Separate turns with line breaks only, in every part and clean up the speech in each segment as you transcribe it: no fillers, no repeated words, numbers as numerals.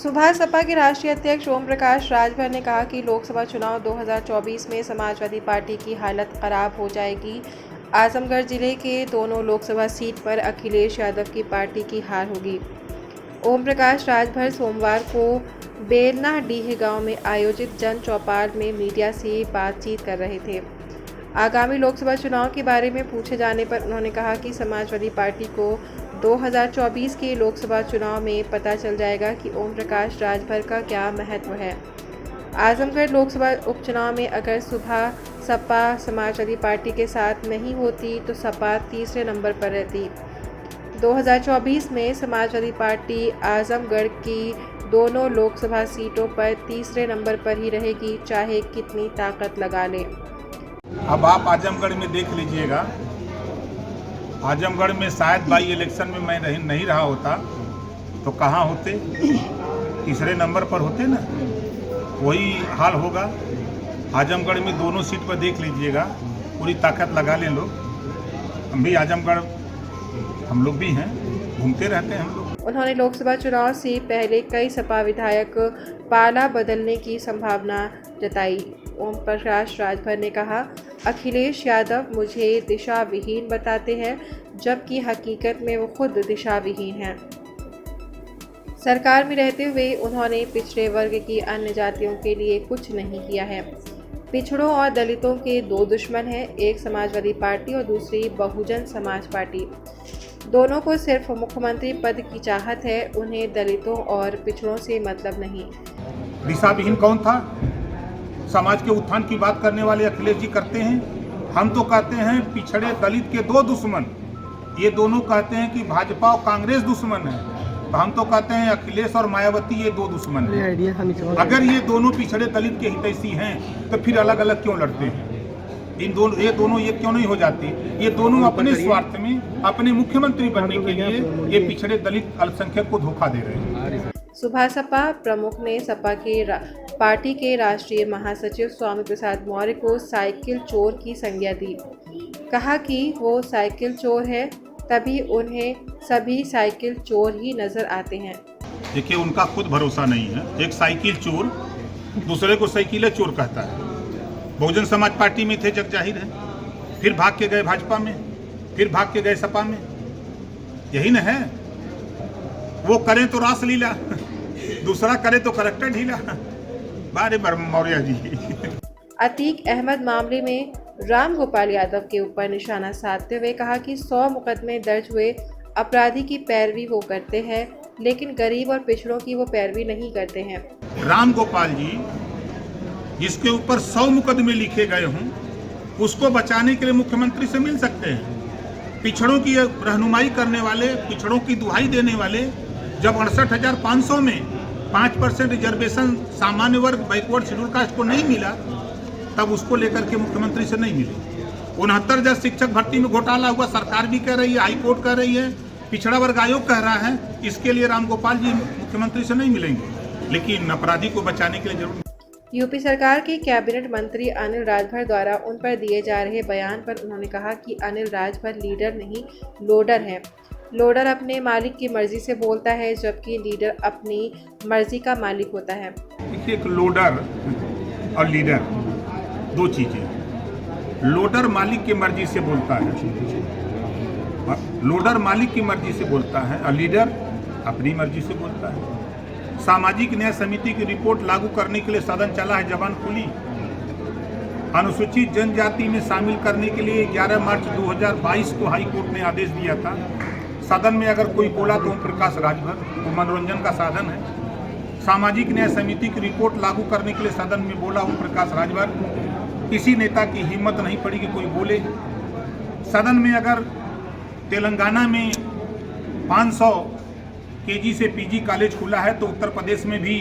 सुबह सपा के राष्ट्रीय अध्यक्ष ओम प्रकाश राजभर ने कहा कि लोकसभा चुनाव 2024 में समाजवादी पार्टी की हालत खराब हो जाएगी। आजमगढ़ जिले के दोनों लोकसभा सीट पर अखिलेश यादव की पार्टी की हार होगी। ओम प्रकाश राजभर सोमवार को बेलनाडीह गांव में आयोजित जन चौपाल में मीडिया से बातचीत कर रहे थे। आगामी लोकसभा चुनाव के बारे में पूछे जाने पर उन्होंने कहा कि समाजवादी पार्टी को 2024 के लोकसभा चुनाव में पता चल जाएगा कि ओम प्रकाश राजभर का क्या महत्व है। आजमगढ़ लोकसभा उपचुनाव में अगर सुबह सपा समाजवादी पार्टी के साथ नहीं होती तो सपा तीसरे नंबर पर रहती। 2024 में समाजवादी पार्टी आजमगढ़ की दोनों लोकसभा सीटों पर तीसरे नंबर पर ही रहेगी, चाहे कितनी ताकत लगा ले।
अब आप आजमगढ़ में देख लीजिएगा, आजमगढ़ में शायद बाई इलेक्शन में मैं नहीं रहा होता तो कहाँ होते, तीसरे नंबर पर होते ना। वही हाल होगा आजमगढ़ में, दोनों सीट पर देख लीजिएगा, पूरी ताकत लगा लें लोग। हम भी आजमगढ़, हम लोग भी हैं, घूमते रहते हैं हम लोग।
उन्होंने लोकसभा चुनाव से पहले कई सपा विधायक पाला बदलने की संभावना जताई। ओम प्रकाश राजभर ने कहा, अखिलेश यादव मुझे दिशा विहीन बताते हैं, जबकि हकीकत में वो खुद दिशा विहीन हैं। सरकार में रहते हुए उन्होंने पिछड़े वर्ग की अन्य जातियों के लिए कुछ नहीं किया है। पिछड़ों और दलितों के दो दुश्मन हैं, एक समाजवादी पार्टी और दूसरी बहुजन समाज पार्टी। दोनों को सिर्फ मुख्यमंत्री पद की चाहत है, उन्हें दलितों और पिछड़ों से मतलब नहीं।
दिशा विहीन कौन था? समाज के उत्थान की बात करने वाले अखिलेश जी करते हैं। हम तो कहते हैं पिछड़े दलित के दो दुश्मन। ये दोनों कहते हैं कि भाजपा और कांग्रेस दुश्मन है, तो हम तो कहते हैं अखिलेश और मायावती ये दो दुश्मन हैं। अगर ये दोनों पिछड़े दलित के हितैषी हैं तो फिर अलग अलग क्यों लड़ते हैं? ये दोनों ये क्यों नहीं हो जाते? ये दोनों अपने स्वार्थ में, अपने मुख्यमंत्री बनने के लिए ये पिछड़े दलित अल्पसंख्यक को धोखा दे रहे हैं।
सुबह सपा प्रमुख ने सपा के पार्टी के राष्ट्रीय महासचिव स्वामी प्रसाद मौर्य को साइकिल चोर की संज्ञा दी। कहा कि वो साइकिल चोर है, तभी उन्हें सभी साइकिल चोर ही नजर आते हैं।
देखिए, उनका खुद भरोसा नहीं है। एक साइकिल चोर दूसरे को साइकिल चोर कहता है। बहुजन समाज पार्टी में थे, जग जाहिर है, फिर भाग के गए भाजपा में, फिर भाग के गए सपा में। यही न है, वो करें तो रासलीला, दूसरा करे तो करैक्टर ढीला। बारे मौर्य जी।
अतीक अहमद मामले में राम गोपाल यादव के ऊपर निशाना साधते हुए कहा कि 100 मुकदमे दर्ज हुए अपराधी की पैरवी वो करते हैं, लेकिन गरीब और पिछड़ों की वो पैरवी नहीं करते हैं।
राम गोपाल जी जिसके ऊपर 100 मुकदमे लिखे गए हों, उसको बचाने के लिए मुख्यमंत्री से मिल सकते हैं। पिछड़ों की रहनुमाई करने वाले, पिछड़ों की दुहाई देने वाले, जब 68,500 में 5% रिजर्वेशन सामान्य वर्ग बैकवर्ड शेड्यूल कास्ट को नहीं मिला, तब उसको लेकर के मुख्यमंत्री से नहीं मिली। 69,000 शिक्षक भर्ती में घोटाला हुआ, सरकार भी कह रही है, हाई कोर्ट कह रही है, पिछड़ा वर्ग आयोग कह रहा है, इसके लिए राम गोपाल जी मुख्यमंत्री से नहीं मिलेंगे, लेकिन अपराधी को बचाने के लिए जरूर।
यूपी सरकार के कैबिनेट मंत्री अनिल राजभर द्वारा उन पर दिए जा रहे बयान पर उन्होंने कहा कि अनिल राजभर लीडर नहीं, लोडर है। लोडर अपने मालिक की मर्जी से बोलता है, जबकि लीडर अपनी मर्जी का मालिक होता है।
देखिए, एक लोडर और लीडर दो चीजें। लोडर मालिक की मर्जी से बोलता है, लोडर मालिक की मर्जी से बोलता है, और लीडर अपनी मर्जी से बोलता है। सामाजिक न्याय समिति की रिपोर्ट लागू करने के लिए सदन चला है, जबान खुली। अनुसूचित जनजाति में शामिल करने के लिए 11 मार्च 2022 को हाई कोर्ट ने आदेश दिया था। सदन में अगर कोई बोला तो ओम प्रकाश राजभर, वो मनोरंजन का साधन है। सामाजिक न्याय समिति की रिपोर्ट लागू करने के लिए सदन में बोला ओम प्रकाश राजभर। किसी नेता की हिम्मत नहीं पड़ी कि कोई बोले। सदन में अगर तेलंगाना में 500 केजी से पीजी कॉलेज खुला है, तो उत्तर प्रदेश में भी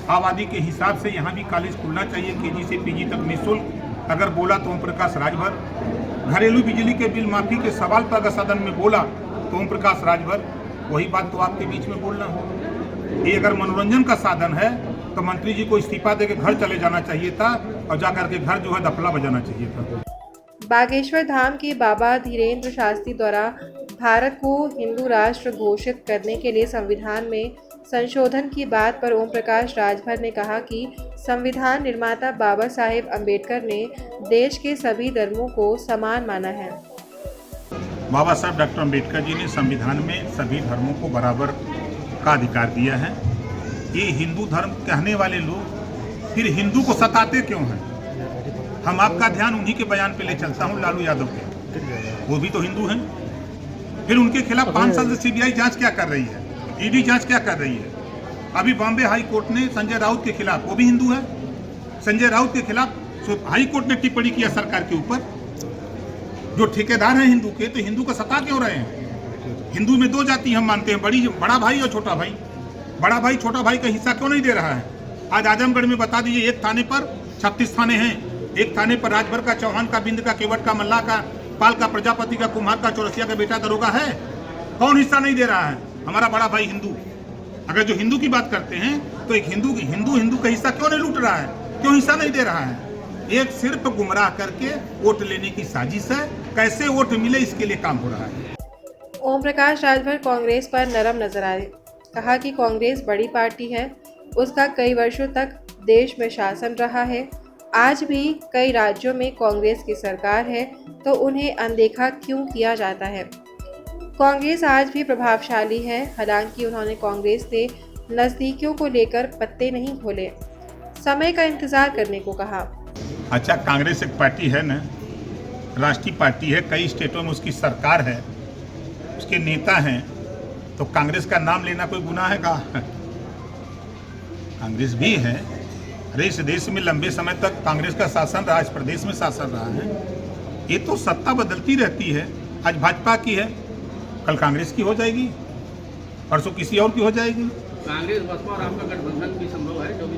आबादी के हिसाब से यहाँ भी कॉलेज खुलना चाहिए, केजी से पीजी तक निःशुल्क। अगर बोला तो ओम प्रकाश राजभर। घरेलू बिजली के बिल माफी के सवाल पर अगर सदन में बोला तो ओम प्रकाश राजभर। वही बात तो आपके बीच में बोलना हो। ये अगर मनोरंजन का साधन है तो मंत्री जी को इस्तीफा देकर घर चले जाना चाहिए था, और जाकर के घर जो है दफला बजाना चाहिए था।
बागेश्वर धाम के बाबा धीरेन्द्र शास्त्री द्वारा भारत को हिंदू राष्ट्र घोषित करने के लिए संविधान में संशोधन की बात पर ओम प्रकाश राजभर ने कहा कि संविधान निर्माता बाबा साहेब अम्बेडकर ने देश के सभी धर्मों को समान माना है।
बाबा साहब डॉक्टर अम्बेडकर जी ने संविधान में सभी धर्मों को बराबर का अधिकार दिया है। ये हिंदू धर्म कहने वाले लोग फिर हिंदू को सताते क्यों हैं? हम आपका ध्यान उन्हीं के बयान पे ले चलता हूँ, लालू यादव के। वो भी तो हिंदू हैं। फिर उनके खिलाफ 5 साल से सीबीआई जांच क्या कर रही है, ईडी जांच क्या कर रही है? अभी बॉम्बे हाई कोर्ट ने संजय राउत के खिलाफ, वो भी हिंदू है, संजय राउत के खिलाफ हाई कोर्ट ने टिप्पणी किया सरकार के ऊपर। जो ठेकेदार हैं हिंदू के, तो हिंदू को सता क्यों रहे हैं? हिंदू में 2 जाति हम मानते हैं, बड़ा भाई और छोटा भाई। बड़ा भाई छोटा भाई का हिस्सा क्यों नहीं दे रहा है? आज आजमगढ़ में बता दीजिए, एक थाने पर 36 थाने हैं, एक थाने पर राजभर का, चौहान का, बिंद का, केवट का, मल्ला का, पाल का, प्रजापति का, कुम्हार का, चौरसिया का बेटा दरोगा है। कौन हिस्सा नहीं दे रहा है? हमारा बड़ा भाई हिंदू। अगर जो हिंदू की बात करते हैं तो एक हिंदू का हिस्सा क्यों नहीं लूट रहा है? क्यों हिस्सा नहीं दे रहा है? एक सिर्फ गुमराह करके वोट लेने की साजिश है। कैसे वोट मिले इसके लिए काम हो रहा है।
ओम प्रकाश राजभर कांग्रेस पर नरम नजर आए। कहा कि कांग्रेस बड़ी पार्टी है, उसका कई वर्षों तक देश में शासन रहा है। आज भी कई राज्यों में कांग्रेस की सरकार है, तो उन्हें अनदेखा क्यों किया जाता है? कांग्रेस आज भी प्रभावशाली है। हालांकि उन्होंने कांग्रेस से नज़दीकियों को लेकर पत्ते नहीं खोले, समय का इंतजार करने को कहा।
अच्छा, कांग्रेस एक पार्टी है ना, राष्ट्रीय पार्टी है, कई स्टेटों में उसकी सरकार है, उसके नेता हैं, तो कांग्रेस का नाम लेना कोई गुनाह है का? कांग्रेस भी है। अरे इस देश में लंबे समय तक कांग्रेस का शासन रहा, इस प्रदेश में शासन रहा है। ये तो सत्ता बदलती रहती है। आज भाजपा की है, कल कांग्रेस की हो जाएगी, परसों किसी और की हो जाएगी।
कांग्रेस बसपा और आपका गठबंधन भी संभव है? जो भी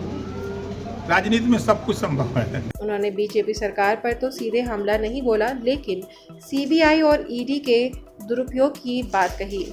राजनीति में सब कुछ संभव है।
उन्होंने बीजेपी सरकार पर तो सीधे हमला नहीं बोला, लेकिन सीबीआई और ईडी के दुरुपयोग की बात कही।